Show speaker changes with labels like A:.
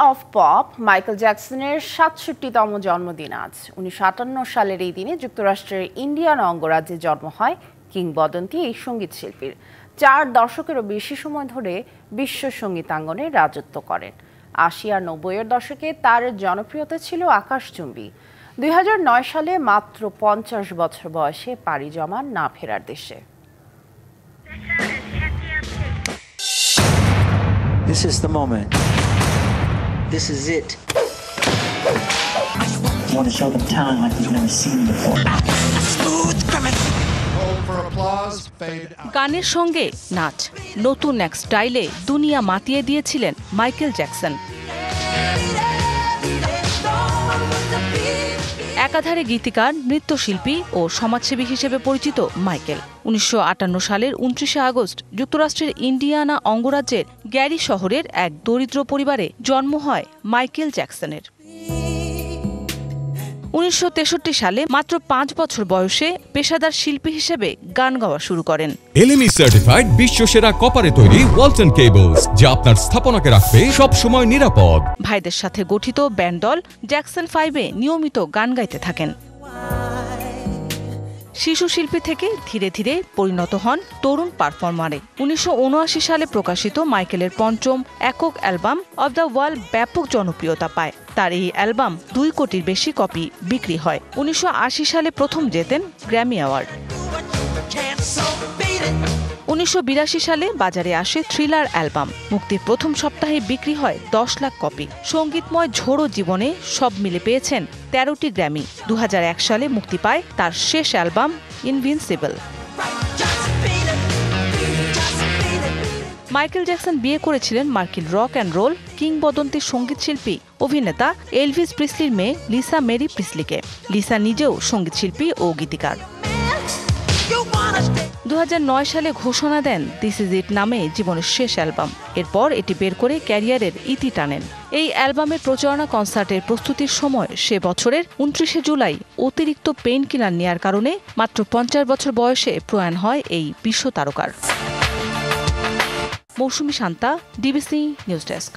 A: Of pop Michael জ্যাকসনের ৬৭তম জন্মদিন আজ। ১৯৫৮ সালের এই দিনে যুক্তরাষ্ট্রের ইন্ডিয়ানা অঙ্গরাজ্যে জন্ম হয় কিংবদন্তি এই সঙ্গীত শিল্পীর। ৪ দশকেরও বেশি সময় ধরে বিশ্ব সঙ্গীতাঙ্গনে রাজত্ব করেন। ৮০ আর ৯০-এর দশকে তার জনপ্রিয়তা ছিল আকাশচুম্বী। ২০০৯ সালে মাত্র ৫০ বছর বয়সে পাড়ি জমান না ফেরার দেশে।
B: This is the moment. This is it. I want to show them talent like we've never seen before.
C: গানের সঙ্গে নাচ, নতুন এক স্টাইলে দুনিয়া মাতিয়ে দিয়েছিলেন মাইকেল জ্যাকসন। একাধারে গীতিকার, নৃত্যশিল্পী ও সমাজসেবী হিসেবে পরিচিত মাইকেল ১৯৫৮ সালের ২৯ আগস্ট যুক্তরাষ্ট্রের ইন্ডিয়ানা অঙ্গরাজ্যের গ্যারি শহরের এক দরিদ্র পরিবারে জন্ম হয় মাইকেল জ্যাকসনের। ১৯৬৩ সালে মাত্র ৫ বছর বয়সে পেশাদার শিল্পী হিসেবে গান গাওয়া শুরু করেন।
D: এলএমই সার্টিফাইড বিশ্বসেরা কপারে তৈরি ওয়ালটন কেবলস, যা আপনার স্থাপনাকে রাখবে সব সময় নিরাপদ।
C: ভাইদের সাথে গঠিত ব্যান্ড দল জ্যাকসন 5-এ নিয়মিত গান গাইতে থাকেন। শিশু শিল্পী থেকে ধীরে ধীরে পরিণত হন তরুণ পারফর্মারে। ১৯৭৯ সালে প্রকাশিত মাইকেলের পঞ্চম একক অ্যালবাম অব দ্য ওয়ার্ল্ড ব্যাপক জনপ্রিয়তা পায়। তার এই অ্যালবাম ২ কোটির বেশি কপি বিক্রি হয়। ১৯৮০ সালে প্রথম জেতেন গ্র্যামি অ্যাওয়ার্ড। ১৯৮২ সালে বাজারে আসে থ্রিলার অ্যালবাম। মুক্তির প্রথম সপ্তাহে বিক্রি হয় ১০ লাখ কপি। সঙ্গীতময় ঝোড়ো জীবনে সব মিলে পেয়েছেন ১৩টি গ্র্যামি। ২০০১ সালে মুক্তি পায় তার শেষ অ্যালবাম ইনভিনসিবল। মাইকেল জ্যাকসন বিয়ে করেছিলেন মার্কিন রক অ্যান্ড রোল কিংবদন্তি সঙ্গীতশিল্পী অভিনেতা এলভিস প্রিসলির মেয়ে লিসা মেরি প্রিসলিকে। লিসা নিজেও সঙ্গীতশিল্পী ও গীতিকার। ২০০৯ সালে ঘোষণা দেন দিস ইজ ইট নামে জীবনের শেষ অ্যালবাম। এরপর এটি বের করে ক্যারিয়ারের ইতি টানেন। এই অ্যালবামের প্রচারণা কনসার্টের প্রস্তুতির সময় সে বছরের ২৯ জুলাই অতিরিক্ত পেইন কিলার নেয়ার কারণে মাত্র ৫০ বছর বয়সে প্রয়াণ হয় এই বিশ্ব তারকার। মৌসুমী শান্তা, ডিবিসি নিউজ ডেস্ক।